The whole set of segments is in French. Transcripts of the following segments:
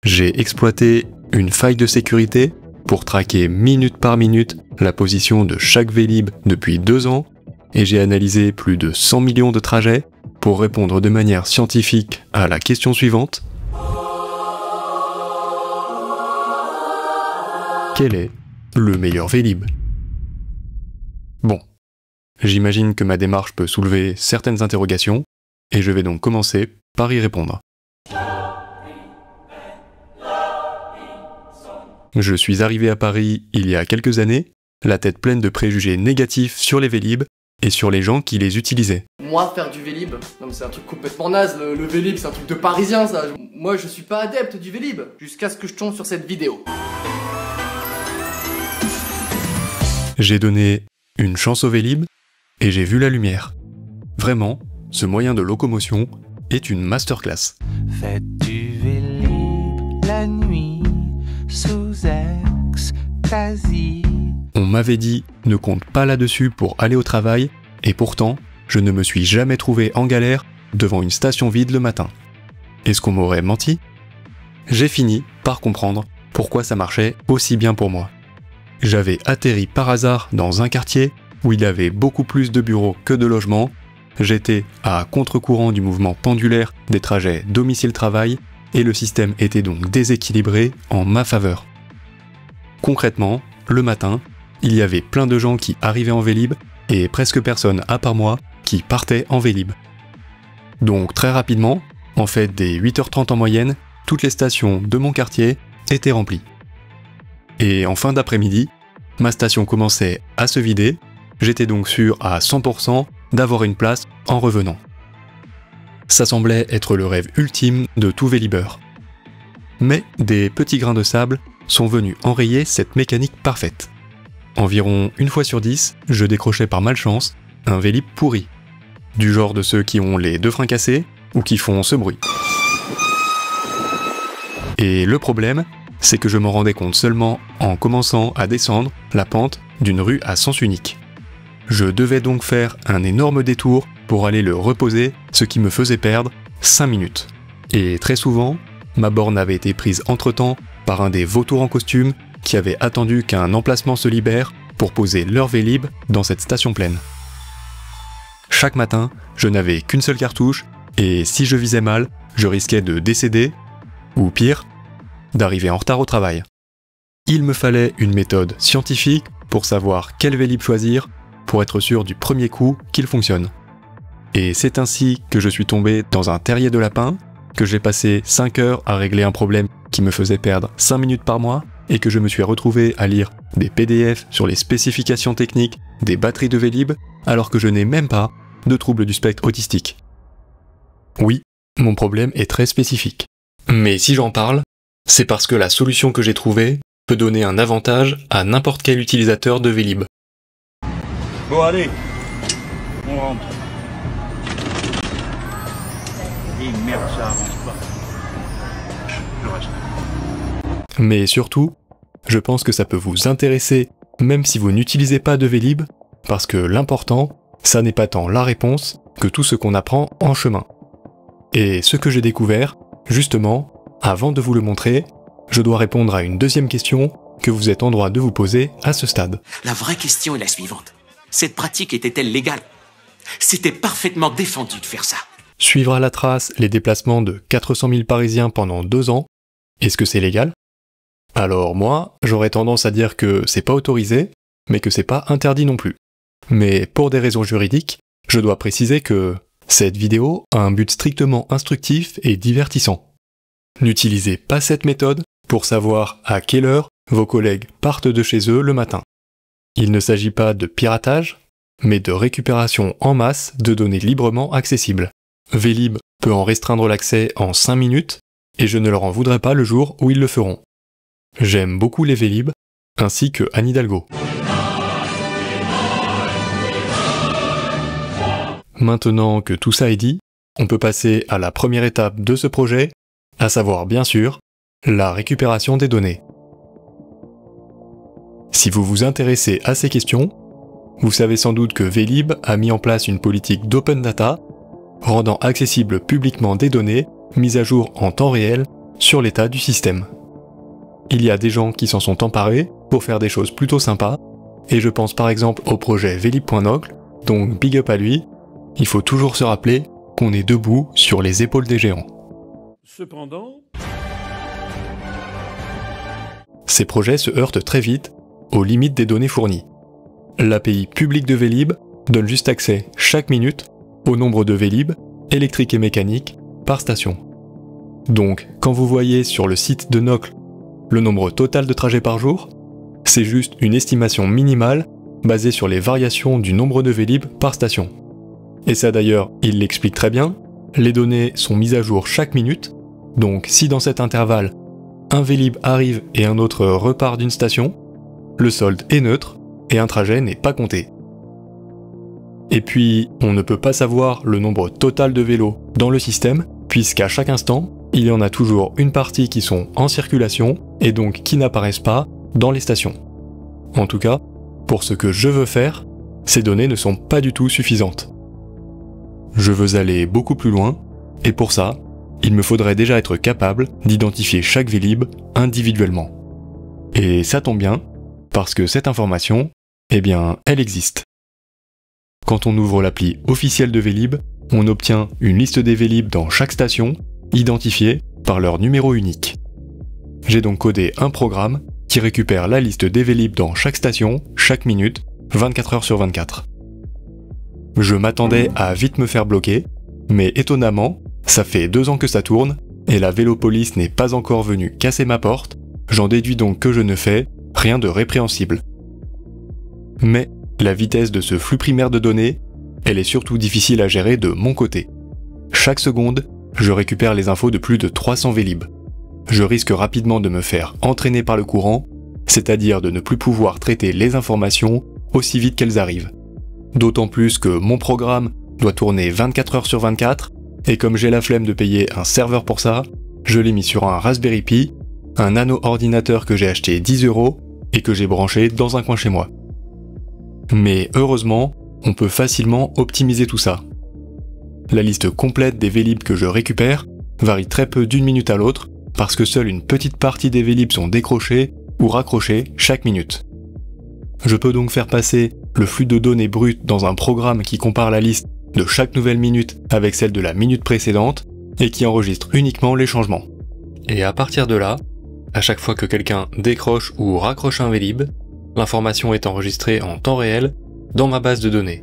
J'ai exploité une faille de sécurité pour traquer minute par minute la position de chaque Vélib depuis 2 ans, et j'ai analysé plus de 100 millions de trajets pour répondre de manière scientifique à la question suivante. Quel est le meilleur Vélib? Bon, j'imagine que ma démarche peut soulever certaines interrogations, et je vais donc commencer par y répondre. Je suis arrivé à Paris il y a quelques années, la tête pleine de préjugés négatifs sur les Vélib et sur les gens qui les utilisaient. Moi, faire du Vélib, non mais c'est un truc complètement naze, le Vélib c'est un truc de parisien ça. Moi je suis pas adepte du Vélib, jusqu'à ce que je tombe sur cette vidéo. J'ai donné une chance au Vélib et j'ai vu la lumière. Vraiment, ce moyen de locomotion est une masterclass. Faites du Vélib la nuit sous ecstasy. On m'avait dit ne compte pas là-dessus pour aller au travail, et pourtant, je ne me suis jamais trouvé en galère devant une station vide le matin. Est-ce qu'on m'aurait menti? J'ai fini par comprendre pourquoi ça marchait aussi bien pour moi. J'avais atterri par hasard dans un quartier où il y avait beaucoup plus de bureaux que de logements. J'étais à contre-courant du mouvement pendulaire des trajets domicile-travail, et le système était donc déséquilibré en ma faveur. Concrètement, le matin, il y avait plein de gens qui arrivaient en Vélib et presque personne à part moi qui partait en Vélib. Donc très rapidement, en fait dès 8h30 en moyenne, toutes les stations de mon quartier étaient remplies. Et en fin d'après-midi, ma station commençait à se vider, j'étais donc sûr à 100% d'avoir une place en revenant. Ça semblait être le rêve ultime de tout Vélibeur. Mais des petits grains de sable sont venus enrayer cette mécanique parfaite. Environ 1 fois sur 10, je décrochais par malchance un Vélib pourri. Du genre de ceux qui ont les 2 freins cassés ou qui font ce bruit. Et le problème, c'est que je m'en rendais compte seulement en commençant à descendre la pente d'une rue à sens unique. Je devais donc faire un énorme détour pour aller le reposer, ce qui me faisait perdre 5 minutes. Et très souvent, ma borne avait été prise entre-temps par un des vautours en costume qui avait attendu qu'un emplacement se libère pour poser leur Vélib dans cette station pleine. Chaque matin, je n'avais qu'une seule cartouche, et si je visais mal, je risquais de décéder, ou pire, d'arriver en retard au travail. Il me fallait une méthode scientifique pour savoir quel Vélib choisir pour être sûr du premier coup qu'il fonctionne. Et c'est ainsi que je suis tombé dans un terrier de lapin, que j'ai passé 5 heures à régler un problème qui me faisait perdre 5 minutes par mois, et que je me suis retrouvé à lire des PDF sur les spécifications techniques des batteries de Vélib, alors que je n'ai même pas de trouble du spectre autistique. Oui, mon problème est très spécifique. Mais si j'en parle, c'est parce que la solution que j'ai trouvée peut donner un avantage à n'importe quel utilisateur de Vélib. Bon allez, on rentre. Et merde, ça avance pas. Je reste. Mais surtout, je pense que ça peut vous intéresser même si vous n'utilisez pas de Vélib, parce que l'important, ça n'est pas tant la réponse que tout ce qu'on apprend en chemin. Et ce que j'ai découvert, justement, avant de vous le montrer, je dois répondre à une deuxième question que vous êtes en droit de vous poser à ce stade. La vraie question est la suivante. Cette pratique était-elle légale? C'était parfaitement défendu de faire ça. Suivre à la trace les déplacements de 400 000 Parisiens pendant 2 ans, est-ce que c'est légal? Alors moi, j'aurais tendance à dire que c'est pas autorisé, mais que c'est pas interdit non plus. Mais pour des raisons juridiques, je dois préciser que cette vidéo a un but strictement instructif et divertissant. N'utilisez pas cette méthode pour savoir à quelle heure vos collègues partent de chez eux le matin. Il ne s'agit pas de piratage, mais de récupération en masse de données librement accessibles. Vélib peut en restreindre l'accès en 5 minutes, et je ne leur en voudrais pas le jour où ils le feront. J'aime beaucoup les Vélib, ainsi que Anne Hidalgo. Maintenant que tout ça est dit, on peut passer à la première étape de ce projet, à savoir bien sûr, la récupération des données. Si vous vous intéressez à ces questions, vous savez sans doute que Vélib a mis en place une politique d'open data, rendant accessibles publiquement des données mises à jour en temps réel sur l'état du système. Il y a des gens qui s'en sont emparés pour faire des choses plutôt sympas, et je pense par exemple au projet Vélib.nocle, donc big up à lui. Il faut toujours se rappeler qu'on est debout sur les épaules des géants. Cependant, Ces projets se heurtent très vite aux limites des données fournies. L'API publique de Vélib donne juste accès chaque minute au nombre de Vélib, électriques et mécaniques, par station. Donc, quand vous voyez sur le site de Nocle le nombre total de trajets par jour, c'est juste une estimation minimale basée sur les variations du nombre de Vélib par station. Et ça d'ailleurs, il l'explique très bien, les données sont mises à jour chaque minute, donc si dans cet intervalle, un Vélib arrive et un autre repart d'une station, le solde est neutre et un trajet n'est pas compté. Et puis, on ne peut pas savoir le nombre total de vélos dans le système, puisqu'à chaque instant, il y en a toujours une partie qui sont en circulation et donc qui n'apparaissent pas dans les stations. En tout cas, pour ce que je veux faire, ces données ne sont pas du tout suffisantes. Je veux aller beaucoup plus loin, et pour ça, il me faudrait déjà être capable d'identifier chaque Vélib individuellement. Et ça tombe bien, parce que cette information, eh bien, elle existe. Quand on ouvre l'appli officielle de Vélib, on obtient une liste des Vélib dans chaque station, identifiée par leur numéro unique. J'ai donc codé un programme qui récupère la liste des Vélib dans chaque station, chaque minute, 24 heures sur 24. Je m'attendais à vite me faire bloquer, mais étonnamment, ça fait 2 ans que ça tourne, et la Vélopolice n'est pas encore venue casser ma porte, j'en déduis donc que je ne fais rien de répréhensible. Mais la vitesse de ce flux primaire de données, elle est surtout difficile à gérer de mon côté. Chaque seconde, je récupère les infos de plus de 300 Vélib. Je risque rapidement de me faire entraîner par le courant, c'est-à-dire de ne plus pouvoir traiter les informations aussi vite qu'elles arrivent. D'autant plus que mon programme doit tourner 24 heures sur 24, et comme j'ai la flemme de payer un serveur pour ça, je l'ai mis sur un Raspberry Pi, un nano-ordinateur que j'ai acheté 10 € et que j'ai branché dans un coin chez moi. Mais heureusement, on peut facilement optimiser tout ça. La liste complète des Vélib que je récupère varie très peu d'une minute à l'autre, parce que seule une petite partie des Vélib sont décrochés ou raccrochés chaque minute. Je peux donc faire passer le flux de données brutes dans un programme qui compare la liste de chaque nouvelle minute avec celle de la minute précédente et qui enregistre uniquement les changements. Et à partir de là, à chaque fois que quelqu'un décroche ou raccroche un Vélib, l'information est enregistrée en temps réel dans ma base de données.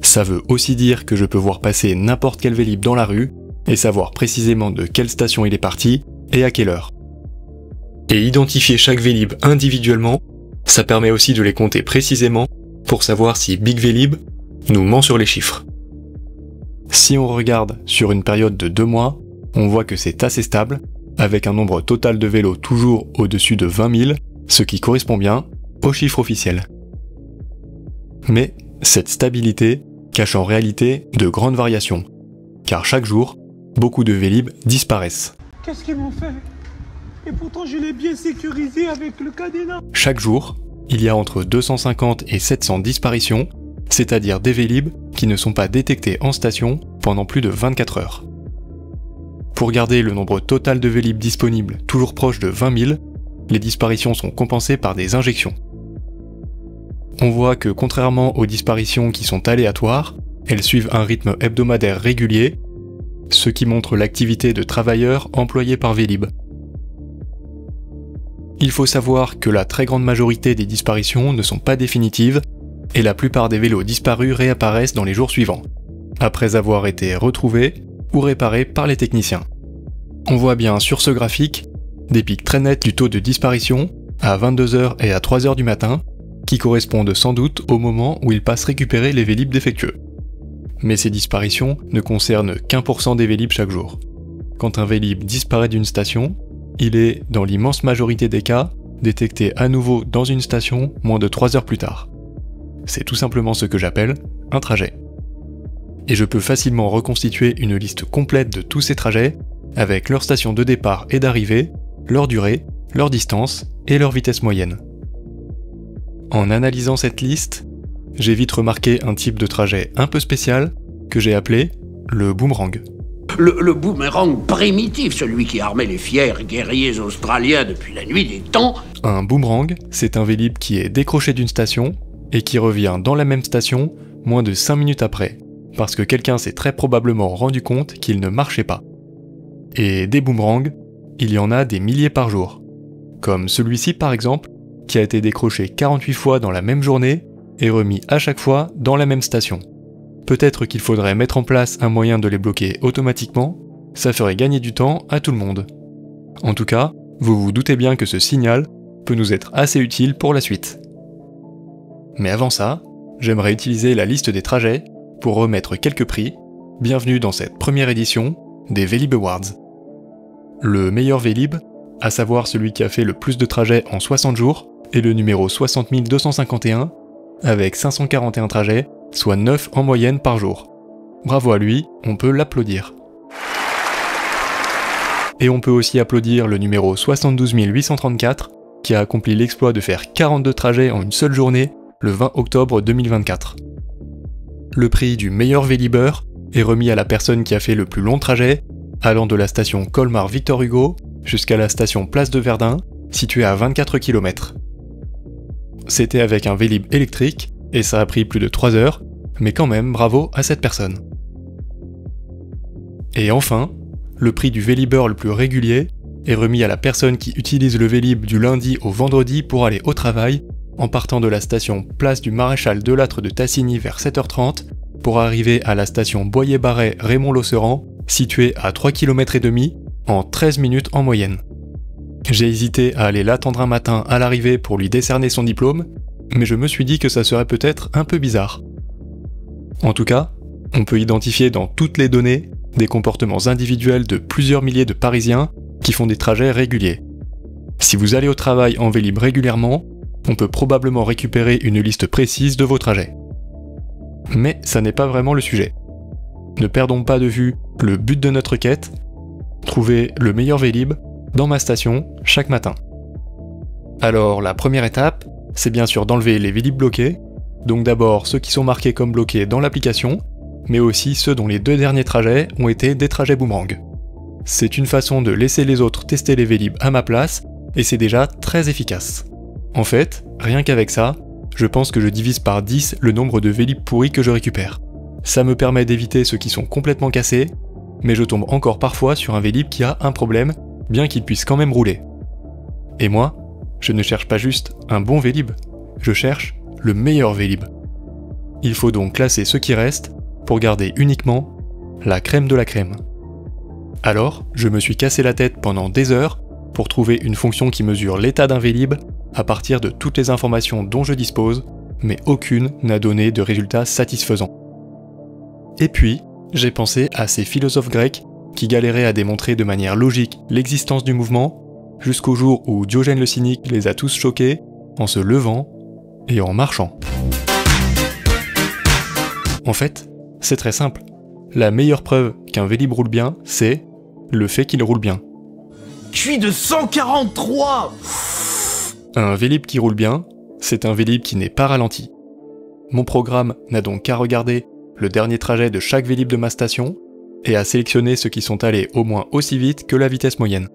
Ça veut aussi dire que je peux voir passer n'importe quel Vélib dans la rue et savoir précisément de quelle station il est parti et à quelle heure. Et identifier chaque Vélib individuellement, ça permet aussi de les compter précisément pour savoir si Big Vélib nous ment sur les chiffres. Si on regarde sur une période de 2 mois, on voit que c'est assez stable, avec un nombre total de vélos toujours au-dessus de 20 000, ce qui correspond bien aux chiffres officiels. Mais cette stabilité cache en réalité de grandes variations, car chaque jour, beaucoup de Vélib disparaissent. Qu'est-ce qu'ils m'ont fait? Et pourtant je l'ai bien sécurisé avec le cadenas. Chaque jour, il y a entre 250 et 700 disparitions, c'est-à-dire des Vélib qui ne sont pas détectés en station pendant plus de 24 heures. Pour garder le nombre total de Vélib disponibles toujours proche de 20 000, les disparitions sont compensées par des injections. On voit que contrairement aux disparitions qui sont aléatoires, elles suivent un rythme hebdomadaire régulier, ce qui montre l'activité de travailleurs employés par Vélib. Il faut savoir que la très grande majorité des disparitions ne sont pas définitives, et la plupart des vélos disparus réapparaissent dans les jours suivants, après avoir été retrouvés ou réparés par les techniciens. On voit bien sur ce graphique des pics très nets du taux de disparition à 22h et à 3h du matin, qui correspondent sans doute au moment où ils passent récupérer les Vélib défectueux. Mais ces disparitions ne concernent qu'1% des Vélib chaque jour. Quand un Vélib disparaît d'une station, il est, dans l'immense majorité des cas, détecté à nouveau dans une station moins de 3 heures plus tard. C'est tout simplement ce que j'appelle un trajet. Et je peux facilement reconstituer une liste complète de tous ces trajets, avec leur station de départ et d'arrivée, leur durée, leur distance et leur vitesse moyenne. En analysant cette liste, j'ai vite remarqué un type de trajet un peu spécial que j'ai appelé le boomerang. Le boomerang primitif, celui qui armait les fiers guerriers australiens depuis la nuit des temps. Un boomerang, c'est un Vélib qui est décroché d'une station et qui revient dans la même station moins de 5 minutes après, parce que quelqu'un s'est très probablement rendu compte qu'il ne marchait pas. Et des boomerangs, il y en a des milliers par jour. Comme celui-ci par exemple, qui a été décroché 48 fois dans la même journée et remis à chaque fois dans la même station. Peut-être qu'il faudrait mettre en place un moyen de les bloquer automatiquement, ça ferait gagner du temps à tout le monde. En tout cas, vous vous doutez bien que ce signal peut nous être assez utile pour la suite. Mais avant ça, j'aimerais utiliser la liste des trajets pour remettre quelques prix. Bienvenue dans cette première édition des Vélib Awards. Le meilleur Vélib, à savoir celui qui a fait le plus de trajets en 60 jours, est le numéro 60 251, avec 541 trajets, soit 9 en moyenne par jour. Bravo à lui, on peut l'applaudir. Et on peut aussi applaudir le numéro 72 834, qui a accompli l'exploit de faire 42 trajets en une seule journée, le 20 octobre 2024. Le prix du meilleur Vélibeur est remis à la personne qui a fait le plus long trajet, allant de la station Colmar-Victor Hugo jusqu'à la station Place de Verdun, située à 24 km. C'était avec un Vélib électrique, et ça a pris plus de 3 heures, mais quand même bravo à cette personne. Et enfin, le prix du Vélibeur le plus régulier est remis à la personne qui utilise le Vélib du lundi au vendredi pour aller au travail, en partant de la station Place du Maréchal Delattre de Tassigny vers 7h30, pour arriver à la station Boyer-Barret Raymond-Losseran, située à 3,5 km en 13 minutes en moyenne. J'ai hésité à aller l'attendre un matin à l'arrivée pour lui décerner son diplôme, mais je me suis dit que ça serait peut-être un peu bizarre. En tout cas, on peut identifier dans toutes les données des comportements individuels de plusieurs milliers de Parisiens qui font des trajets réguliers. Si vous allez au travail en Vélib régulièrement, on peut probablement récupérer une liste précise de vos trajets. Mais ça n'est pas vraiment le sujet. Ne perdons pas de vue le but de notre quête, trouver le meilleur Vélib dans ma station chaque matin. Alors la première étape, c'est bien sûr d'enlever les Vélib bloqués, donc d'abord ceux qui sont marqués comme bloqués dans l'application, mais aussi ceux dont les 2 derniers trajets ont été des trajets boomerang. C'est une façon de laisser les autres tester les Vélib à ma place, et c'est déjà très efficace. En fait, rien qu'avec ça, je pense que je divise par 10 le nombre de Vélib pourris que je récupère. Ça me permet d'éviter ceux qui sont complètement cassés, mais je tombe encore parfois sur un Vélib qui a un problème, bien qu'il puisse quand même rouler. Et moi, je ne cherche pas juste un bon Vélib, je cherche le meilleur Vélib. Il faut donc classer ceux qui restent pour garder uniquement la crème de la crème. Alors, je me suis cassé la tête pendant des heures pour trouver une fonction qui mesure l'état d'un Vélib à partir de toutes les informations dont je dispose, mais aucune n'a donné de résultat satisfaisant. Et puis, j'ai pensé à ces philosophes grecs qui galéraient à démontrer de manière logique l'existence du mouvement, jusqu'au jour où Diogène le Cynique les a tous choqués en se levant et en marchant. En fait, c'est très simple. La meilleure preuve qu'un Vélib roule bien, c'est le fait qu'il roule bien. Je suis de 143. Un Vélib qui roule bien, c'est un Vélib qui n'est pas ralenti. Mon programme n'a donc qu'à regarder le dernier trajet de chaque Vélib de ma station et à sélectionner ceux qui sont allés au moins aussi vite que la vitesse moyenne.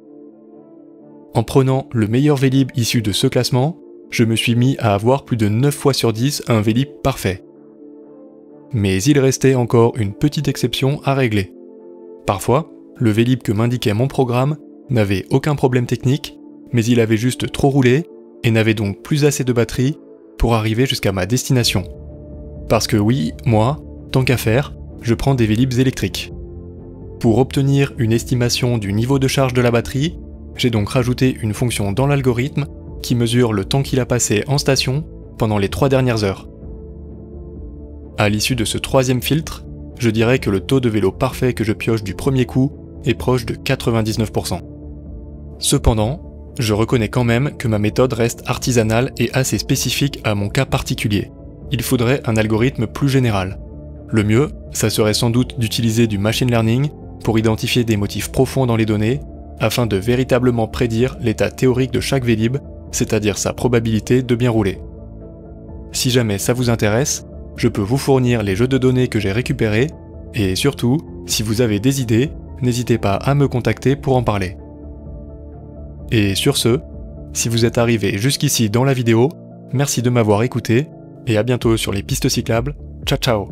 En prenant le meilleur Vélib issu de ce classement, je me suis mis à avoir plus de 9 fois sur 10 un Vélib parfait. Mais il restait encore une petite exception à régler. Parfois, le Vélib que m'indiquait mon programme n'avait aucun problème technique, mais il avait juste trop roulé et n'avait donc plus assez de batterie pour arriver jusqu'à ma destination. Parce que oui, moi, tant qu'à faire, je prends des Vélibs électriques. Pour obtenir une estimation du niveau de charge de la batterie, j'ai donc rajouté une fonction dans l'algorithme qui mesure le temps qu'il a passé en station pendant les 3 dernières heures. À l'issue de ce 3e filtre, je dirais que le taux de vélo parfait que je pioche du premier coup est proche de 99%. Cependant, je reconnais quand même que ma méthode reste artisanale et assez spécifique à mon cas particulier. Il faudrait un algorithme plus général. Le mieux, ça serait sans doute d'utiliser du machine learning pour identifier des motifs profonds dans les données, afin de véritablement prédire l'état théorique de chaque Vélib, c'est-à-dire sa probabilité de bien rouler. Si jamais ça vous intéresse, je peux vous fournir les jeux de données que j'ai récupérés, et surtout, si vous avez des idées, n'hésitez pas à me contacter pour en parler. Et sur ce, si vous êtes arrivé jusqu'ici dans la vidéo, merci de m'avoir écouté, et à bientôt sur les pistes cyclables. Ciao ciao!